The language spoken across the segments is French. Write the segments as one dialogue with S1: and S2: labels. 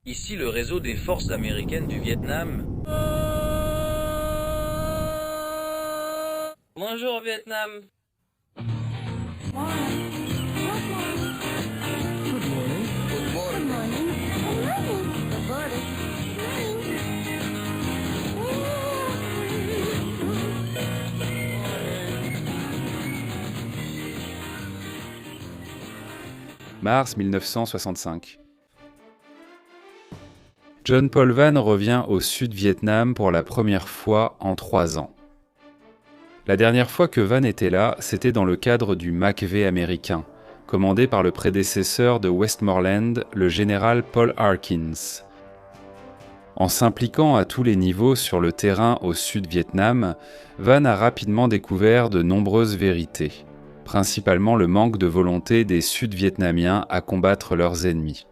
S1: Ici le réseau des forces américaines du Vietnam. Bonjour Vietnam.
S2: Mars 1965. John Paul Vann revient au Sud-Vietnam pour la première fois en 3 ans. La dernière fois que Vann était là, c'était dans le cadre du MACV américain, commandé par le prédécesseur de Westmoreland, le général Paul Harkins. En s'impliquant à tous les niveaux sur le terrain au Sud-Vietnam, Vann a rapidement découvert de nombreuses vérités, principalement le manque de volonté des Sud-Vietnamiens à combattre leurs ennemis.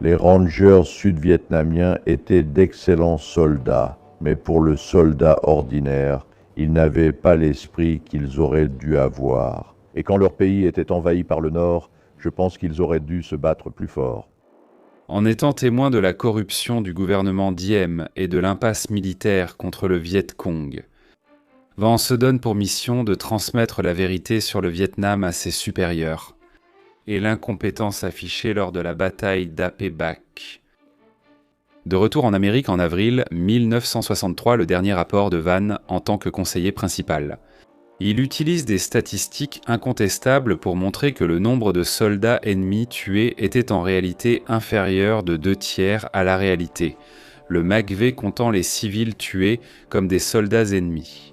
S3: Les Rangers sud-vietnamiens étaient d'excellents soldats, mais pour le soldat ordinaire, ils n'avaient pas l'esprit qu'ils auraient dû avoir. Et quand leur pays était envahi par le Nord, je pense qu'ils auraient dû se battre plus fort.
S2: En étant témoin de la corruption du gouvernement Diem et de l'impasse militaire contre le Viet Cong, Vann se donne pour mission de transmettre la vérité sur le Vietnam à ses supérieurs et l'incompétence affichée lors de la bataille d'Ap Bac. De retour en Amérique en avril 1963, le dernier rapport de Vann en tant que conseiller principal. Il utilise des statistiques incontestables pour montrer que le nombre de soldats ennemis tués était en réalité inférieur de 2/3 à la réalité, le MACV comptant les civils tués comme des soldats ennemis.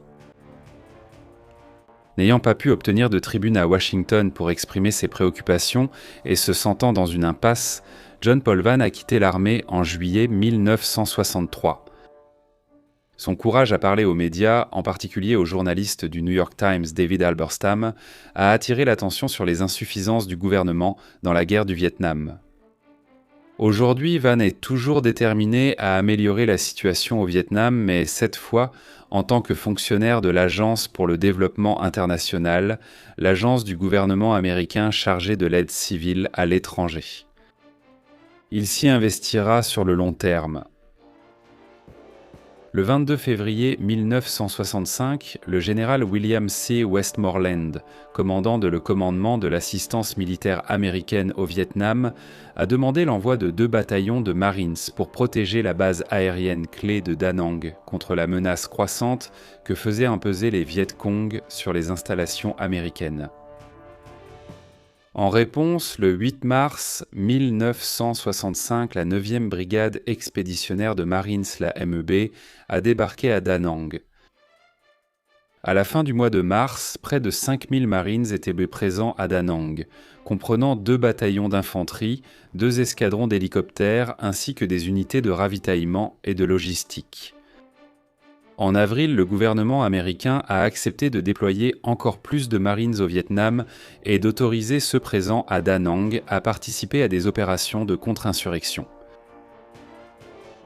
S2: N'ayant pas pu obtenir de tribune à Washington pour exprimer ses préoccupations et se sentant dans une impasse, John Paul Vann a quitté l'armée en juillet 1963. Son courage à parler aux médias, en particulier au journaliste du New York Times David Halberstam, a attiré l'attention sur les insuffisances du gouvernement dans la guerre du Vietnam. Aujourd'hui, Vann est toujours déterminé à améliorer la situation au Vietnam, mais cette fois en tant que fonctionnaire de l'Agence pour le développement international, l'agence du gouvernement américain chargée de l'aide civile à l'étranger. Il s'y investira sur le long terme. Le 22 février 1965, le général William C. Westmoreland, commandant le commandement de l'assistance militaire américaine au Vietnam, a demandé l'envoi de 2 bataillons de Marines pour protéger la base aérienne clé de Da Nang contre la menace croissante que faisaient imposer les Viet Cong sur les installations américaines. En réponse, le 8 mars 1965, la 9e brigade expéditionnaire de Marines, la MEB, a débarqué à Da Nang. À la fin du mois de mars, près de 5000 Marines étaient présents à Da Nang, comprenant 2 bataillons d'infanterie, 2 escadrons d'hélicoptères ainsi que des unités de ravitaillement et de logistique. En avril, le gouvernement américain a accepté de déployer encore plus de Marines au Vietnam et d'autoriser ceux présents à Da Nang à participer à des opérations de contre-insurrection.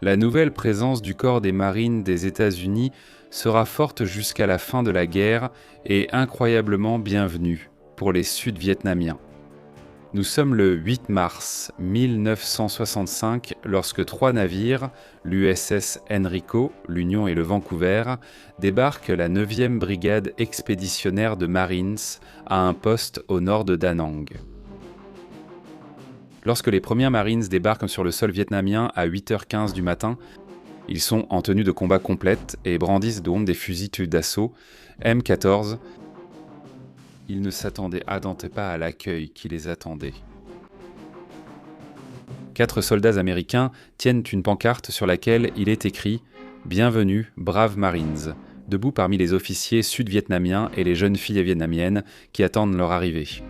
S2: La nouvelle présence du corps des Marines des États-Unis sera forte jusqu'à la fin de la guerre et incroyablement bienvenue pour les Sud-Vietnamiens. Nous sommes le 8 mars 1965 lorsque 3 navires, l'USS Enrico, l'Union et le Vancouver, débarquent la 9e brigade expéditionnaire de Marines à un poste au nord de Da Nang. Lorsque les premiers Marines débarquent sur le sol vietnamien à 8h15 du matin, ils sont en tenue de combat complète et brandissent donc des fusils d'assaut M14. Ils ne s'attendaient pas à l'accueil qui les attendait. 4 soldats américains tiennent une pancarte sur laquelle il est écrit « Bienvenue, braves Marines », debout parmi les officiers sud-vietnamiens et les jeunes filles vietnamiennes qui attendent leur arrivée.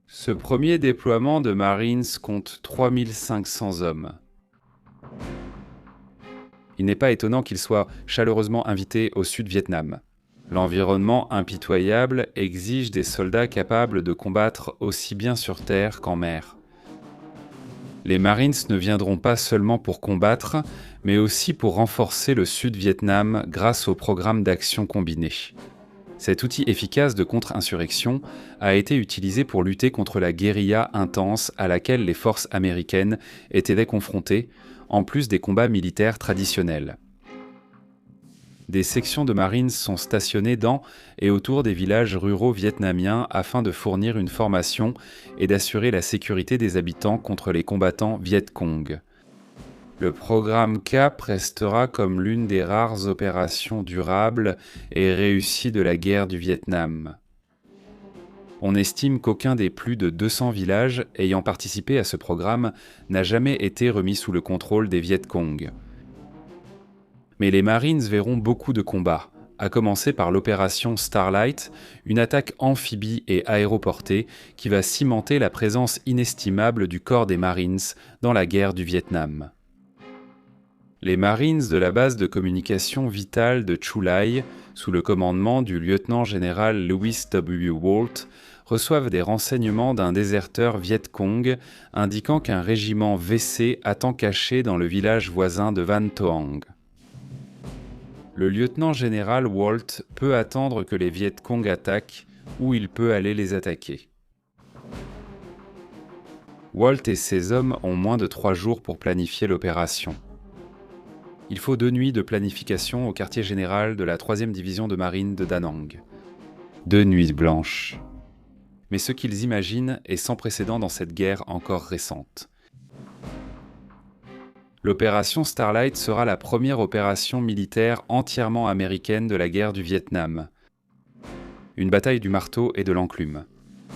S2: Ce premier déploiement de Marines compte 3500 hommes. Il n'est pas étonnant qu'ils soient chaleureusement invités au Sud-Vietnam. L'environnement impitoyable exige des soldats capables de combattre aussi bien sur terre qu'en mer. Les Marines ne viendront pas seulement pour combattre, mais aussi pour renforcer le Sud-Vietnam grâce au programme d'action combiné. Cet outil efficace de contre-insurrection a été utilisé pour lutter contre la guérilla intense à laquelle les forces américaines étaient confrontées, en plus des combats militaires traditionnels. Des sections de Marines sont stationnées dans et autour des villages ruraux vietnamiens afin de fournir une formation et d'assurer la sécurité des habitants contre les combattants Viet Cong. Le programme CAP restera comme l'une des rares opérations durables et réussies de la guerre du Vietnam. On estime qu'aucun des plus de 200 villages ayant participé à ce programme n'a jamais été remis sous le contrôle des Viet Cong. Mais les Marines verront beaucoup de combats, à commencer par l'opération Starlight, une attaque amphibie et aéroportée qui va cimenter la présence inestimable du corps des Marines dans la guerre du Vietnam. Les Marines de la base de communication vitale de Chu Lai, sous le commandement du lieutenant-général Lewis W. Walt, reçoivent des renseignements d'un déserteur Viet Cong indiquant qu'un régiment VC attend caché dans le village voisin de Van Toang. Le lieutenant-général Walt peut attendre que les Viet Cong attaquent ou il peut aller les attaquer. Walt et ses hommes ont moins de 3 jours pour planifier l'opération. Il faut 2 nuits de planification au quartier général de la 3e division de marine de Da Nang. 2 nuits blanches. Mais ce qu'ils imaginent est sans précédent dans cette guerre encore récente. L'opération Starlight sera la première opération militaire entièrement américaine de la guerre du Vietnam. Une bataille du marteau et de l'enclume.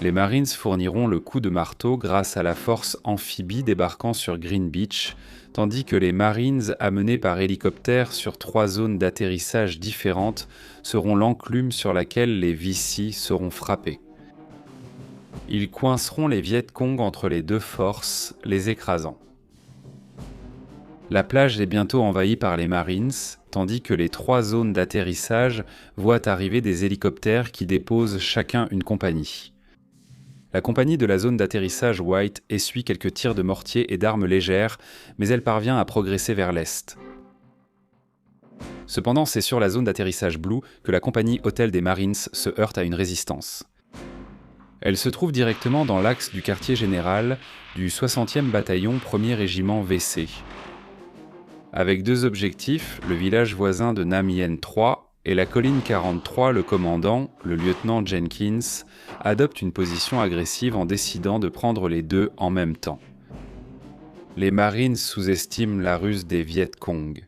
S2: Les Marines fourniront le coup de marteau grâce à la force amphibie débarquant sur Green Beach, tandis que les Marines amenés par hélicoptère sur 3 zones d'atterrissage différentes seront l'enclume sur laquelle les VC seront frappés. Ils coinceront les Viet Cong entre les 2 forces, les écrasant. La plage est bientôt envahie par les Marines, tandis que les 3 zones d'atterrissage voient arriver des hélicoptères qui déposent chacun une compagnie. La compagnie de la zone d'atterrissage White essuie quelques tirs de mortier et d'armes légères, mais elle parvient à progresser vers l'est. Cependant, c'est sur la zone d'atterrissage Blue que la compagnie Hôtel des Marines se heurte à une résistance. Elle se trouve directement dans l'axe du quartier général du 60e bataillon 1er régiment VC. Avec 2 objectifs, le village voisin de Nam Yen 3 et la colline 43, le commandant, le lieutenant Jenkins, adopte une position agressive en décidant de prendre les 2 en même temps. Les Marines sous-estiment la ruse des Viet Cong.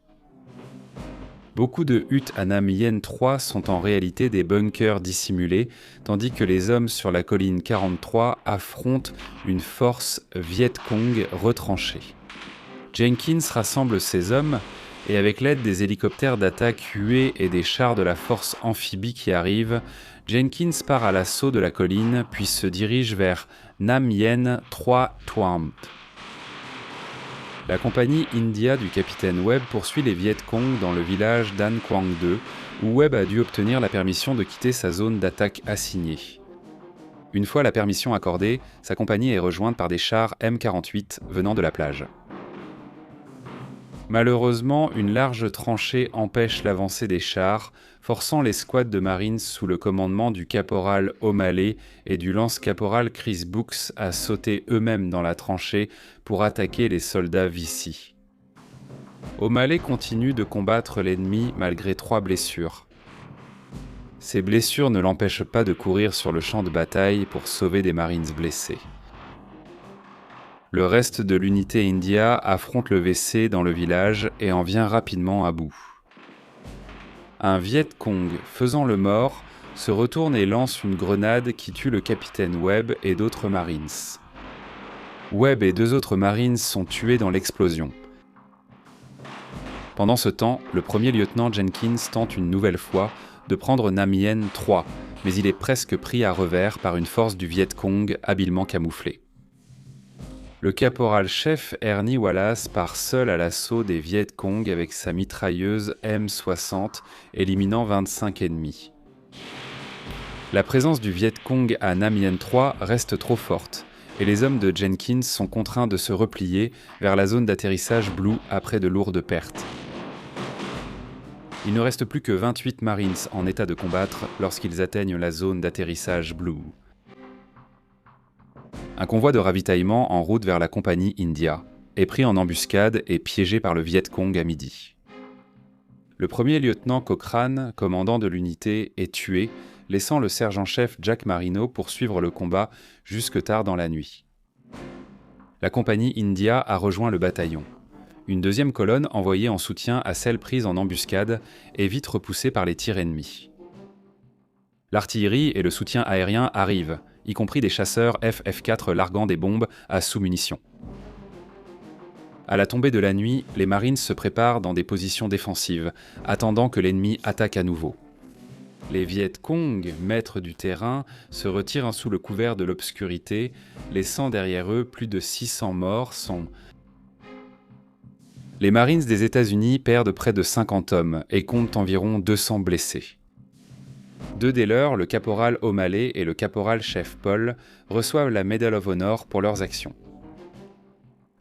S2: Beaucoup de huttes à Nam Yen 3 sont en réalité des bunkers dissimulés, tandis que les hommes sur la colline 43 affrontent une force Viet Cong retranchée. Jenkins rassemble ses hommes et avec l'aide des hélicoptères d'attaque hués et des chars de la force amphibie qui arrivent, Jenkins part à l'assaut de la colline puis se dirige vers Nam Yen 3 Tuam. La compagnie India du capitaine Webb poursuit les Viet Cong dans le village d'An Quang 2, où Webb a dû obtenir la permission de quitter sa zone d'attaque assignée. Une fois la permission accordée, sa compagnie est rejointe par des chars M48 venant de la plage. Malheureusement, une large tranchée empêche l'avancée des chars, forçant les squads de Marines sous le commandement du caporal O'Malley et du lance-caporal Chris Brooks à sauter eux-mêmes dans la tranchée pour attaquer les soldats Vichy. O'Malley continue de combattre l'ennemi malgré 3 blessures. Ces blessures ne l'empêchent pas de courir sur le champ de bataille pour sauver des Marines blessés. Le reste de l'unité India affronte le VC dans le village et en vient rapidement à bout. Un Viet Cong faisant le mort se retourne et lance une grenade qui tue le capitaine Webb et d'autres Marines. Webb et 2 autres Marines sont tués dans l'explosion. Pendant ce temps, le premier lieutenant Jenkins tente une nouvelle fois de prendre Nam Yen 3, mais il est presque pris à revers par une force du Viet Cong habilement camouflée. Le caporal-chef Ernie Wallace part seul à l'assaut des Viet Cong avec sa mitrailleuse M60, éliminant 25 ennemis. La présence du Viet Cong à Nam Yen 3 reste trop forte, et les hommes de Jenkins sont contraints de se replier vers la zone d'atterrissage Blue après de lourdes pertes. Il ne reste plus que 28 Marines en état de combattre lorsqu'ils atteignent la zone d'atterrissage Blue. Un convoi de ravitaillement en route vers la compagnie India est pris en embuscade et piégé par le Viet Cong à midi. Le premier lieutenant Cochrane, commandant de l'unité, est tué, laissant le sergent-chef Jack Marino poursuivre le combat jusque tard dans la nuit. La compagnie India a rejoint le bataillon. Une deuxième colonne envoyée en soutien à celle prise en embuscade est vite repoussée par les tirs ennemis. L'artillerie et le soutien aérien arrivent, y compris des chasseurs FF-4 larguant des bombes à sous-munitions. À la tombée de la nuit, les Marines se préparent dans des positions défensives, attendant que l'ennemi attaque à nouveau. Les Viet Cong, maîtres du terrain, se retirent sous le couvert de l'obscurité, laissant derrière eux plus de 600 morts. Les Marines des États-Unis perdent près de 50 hommes et comptent environ 200 blessés. Deux des leurs, le caporal O'Malley et le caporal-chef Paul, reçoivent la Medal of Honor pour leurs actions.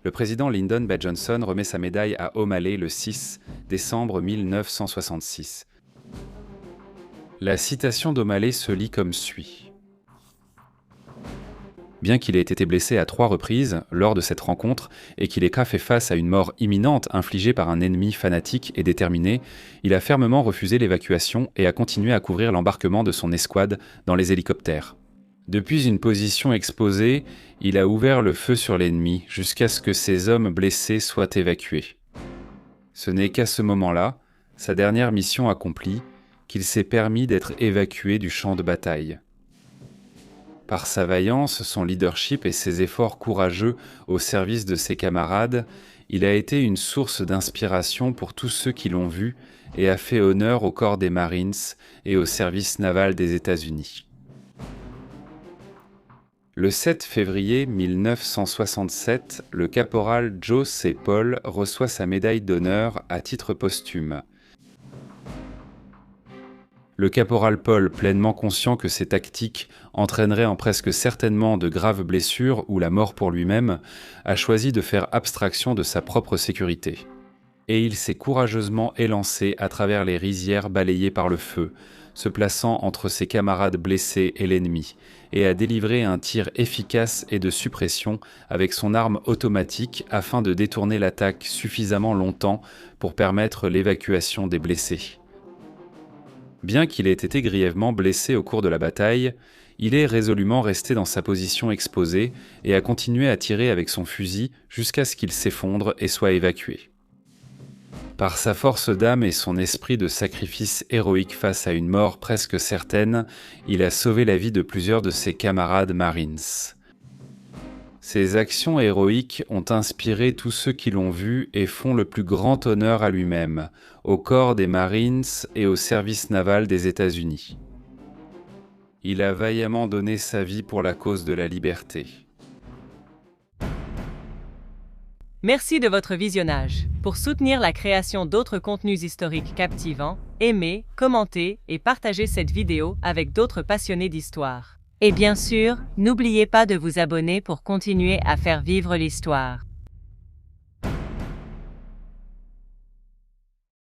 S2: Le président Lyndon B. Johnson remet sa médaille à O'Malley le 6 décembre 1966. La citation d'O'Malley se lit comme suit. Bien qu'il ait été blessé à 3 reprises lors de cette rencontre et qu'il ait fait face à une mort imminente infligée par un ennemi fanatique et déterminé, il a fermement refusé l'évacuation et a continué à couvrir l'embarquement de son escouade dans les hélicoptères. Depuis une position exposée, il a ouvert le feu sur l'ennemi jusqu'à ce que ses hommes blessés soient évacués. Ce n'est qu'à ce moment-là, sa dernière mission accomplie, qu'il s'est permis d'être évacué du champ de bataille. Par sa vaillance, son leadership et ses efforts courageux au service de ses camarades, il a été une source d'inspiration pour tous ceux qui l'ont vu et a fait honneur au corps des Marines et au service naval des États-Unis. Le 7 février 1967, le caporal Joe C. Paul reçoit sa médaille d'honneur à titre posthume. Le caporal Paul, pleinement conscient que ces tactiques entraîneraient en presque certainement de graves blessures ou la mort pour lui-même, a choisi de faire abstraction de sa propre sécurité. Et il s'est courageusement élancé à travers les rizières balayées par le feu, se plaçant entre ses camarades blessés et l'ennemi, et a délivré un tir efficace et de suppression avec son arme automatique afin de détourner l'attaque suffisamment longtemps pour permettre l'évacuation des blessés. Bien qu'il ait été grièvement blessé au cours de la bataille, il est résolument resté dans sa position exposée et a continué à tirer avec son fusil jusqu'à ce qu'il s'effondre et soit évacué. Par sa force d'âme et son esprit de sacrifice héroïque face à une mort presque certaine, il a sauvé la vie de plusieurs de ses camarades Marines. Ses actions héroïques ont inspiré tous ceux qui l'ont vu et font le plus grand honneur à lui-même, au corps des Marines et au service naval des États-Unis. Il a vaillamment donné sa vie pour la cause de la liberté.
S4: Merci de votre visionnage. Pour soutenir la création d'autres contenus historiques captivants, aimez, commentez et partagez cette vidéo avec d'autres passionnés d'histoire. Et bien sûr, n'oubliez pas de vous abonner pour continuer à faire vivre l'histoire.